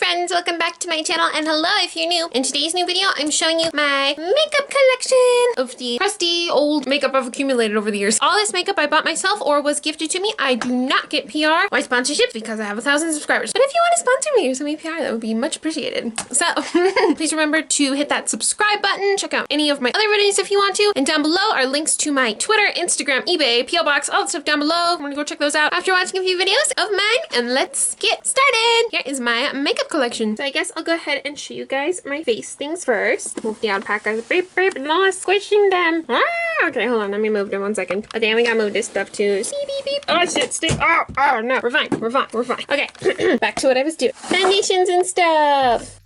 friends, welcome back to my channel, and hello if you're new. In today's new video, I'm showing you my makeup collection of the crusty old makeup I've accumulated over the years. All this makeup I bought myself or was gifted to me. I do not get PR or sponsorships because I have 1,000 subscribers. But if you want to sponsor me or send me PR, that would be much appreciated. So please remember to hit that subscribe button. Check out any of my other videos if you want to. And down below are links to my Twitter, Instagram, eBay, PO Box, all the stuff down below. I'm gonna go check those out after watching a few videos of mine, and let's get started. Here is my makeup collection. So I guess I'll go ahead and show you guys my face things first. Move the alpacas. Beep, beep, no, squishing them. Okay, hold on. Let me move them 1 second. Okay, we gotta move this stuff too. See, beep, beep. Oh, shit, stay. Oh, no. We're fine. We're fine. We're fine. Okay, back to what I was doing. Foundations and stuff.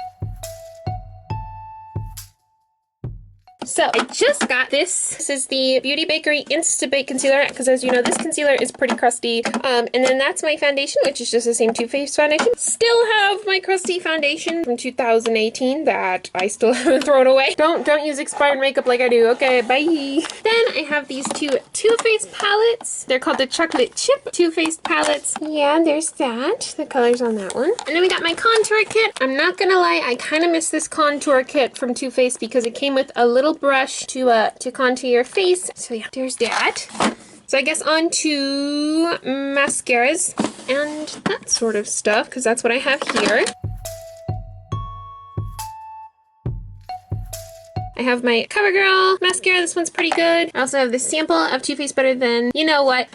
So I just got this. This is the Beauty Bakery Insta Bake Concealer, because as you know, this concealer is pretty crusty. And then that's my foundation, which is just the same Too Faced foundation. Still have my crusty foundation from 2018 that I still haven't thrown away. Don't use expired makeup like I do. Okay, bye. Then I have these two Too Faced palettes. They're called the Chocolate Chip Too Faced palettes. Yeah, there's that. The colors on that one. And then we got my contour kit. I'm not gonna lie, I kind of miss this contour kit from Too Faced because it came with a little brush to contour your face. So yeah, there's that. So I guess on to mascaras and that sort of stuff, because that's what I have here. I have my CoverGirl mascara. This one's pretty good. I also have this sample of Too Faced Better Than. You know what?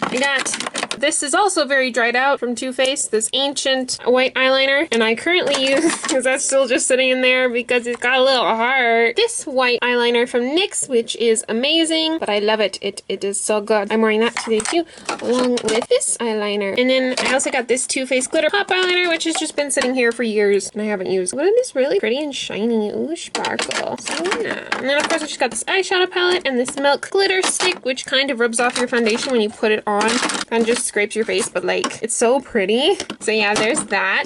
I got... This is also very dried out from Too Faced, this ancient white eyeliner, and I currently use, because that's still just sitting in there because it's got a little heart, this white eyeliner from NYX, which is amazing, but I love it. It is so good. I'm wearing that today too, along with this eyeliner. And then I also got this Too Faced Glitter Pop eyeliner, which has just been sitting here for years, and I haven't used. But it is really pretty and shiny. Ooh, sparkle. So yeah. And then of course I just got this eyeshadow palette and this Milk Glitter Stick, which kind of rubs off your foundation when you put it on. Kind of just scrapes your face, but like, it's so pretty. So yeah, there's that.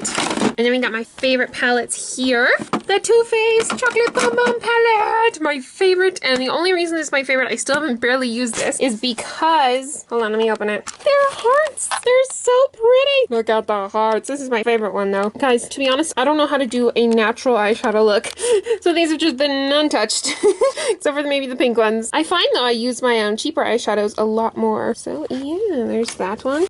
And then we got my favorite palettes here. The Too Faced Chocolate Bonbon Palette! My favorite, and the only reason this is my favorite, I still haven't barely used this, is because, hold on, let me open it. They're hearts! They're so pretty! Look at the hearts. This is my favorite one though. Guys, to be honest, I don't know how to do a natural eyeshadow look. So these have just been untouched. Except for maybe the pink ones. I find though I use my cheaper eyeshadows a lot more. So yeah, there's that one.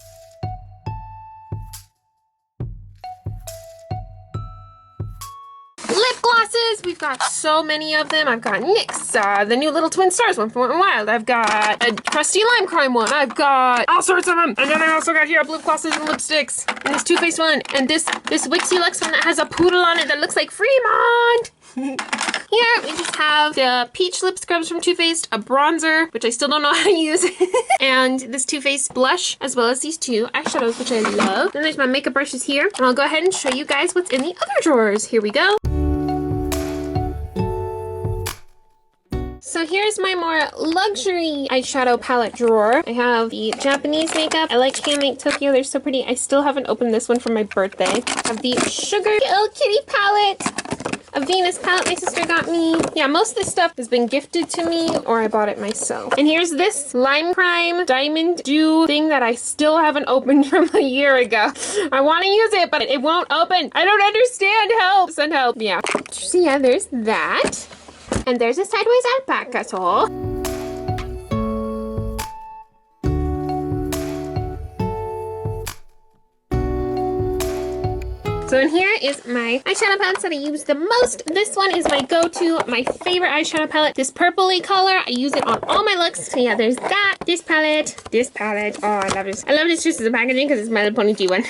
Lip glosses! We've got so many of them. I've got NYX, the new little Twin Stars one from Wet n Wild. I've got a crusty lime crime one. I've got all sorts of them. And then I also got here lip glosses and lipsticks. And this Too Faced one. And this Wixie Lux one that has a poodle on it that looks like Fremont. Here we just have the peach lip scrubs from Too Faced, a bronzer, which I still don't know how to use, and this Too Faced blush, as well as these two eyeshadows, which I love. Then there's my makeup brushes here, and I'll go ahead and show you guys what's in the other drawers. Here we go. So here's my more luxury eyeshadow palette drawer. I have the Japanese makeup. I like Handmade Tokyo. They're so pretty. I still haven't opened this one for my birthday. I have the Sugar Hill Kitty palette. A Venus palette my sister got me. Yeah, most of this stuff has been gifted to me or I bought it myself. And here's this Lime Crime Diamond Dew thing that I still haven't opened from a year ago. I want to use it, but it won't open. I don't understand. Help. Send help. Yeah. So yeah, there's that. And there's a sideways alpaca tool. So in here is my eyeshadow palettes that I use the most. This one is my go-to, my favorite eyeshadow palette. This purpley color, I use it on all my looks. So yeah, there's that. This palette. Oh, I love this. I love this just as a packaging because it's My Little Pony G one.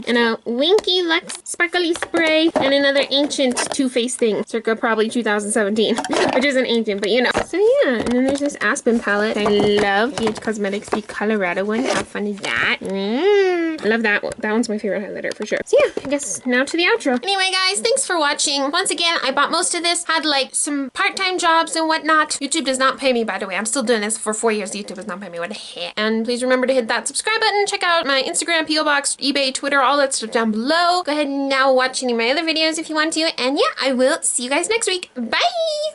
And a Winky Lux sparkly spray and another ancient Too Faced thing, circa probably 2017, which isn't ancient, but you know. So yeah, and then there's this Aspen palette. I love H Cosmetics, the Colorado one. How fun is that? I love that one. That one's my favorite highlighter for sure. So yeah, I guess now to the outro. Anyway guys, thanks for watching. Once again, I bought most of this, had like some part-time jobs and whatnot. YouTube does not pay me, by the way. I'm still doing this for 4 years. YouTube does not pay me. What the heck? And please remember to hit that subscribe button. Check out my Instagram, PO Box, eBay, Twitter, all that stuff down below. Go ahead and now watch any of my other videos if you want to. And yeah, I will see you guys next week. Bye!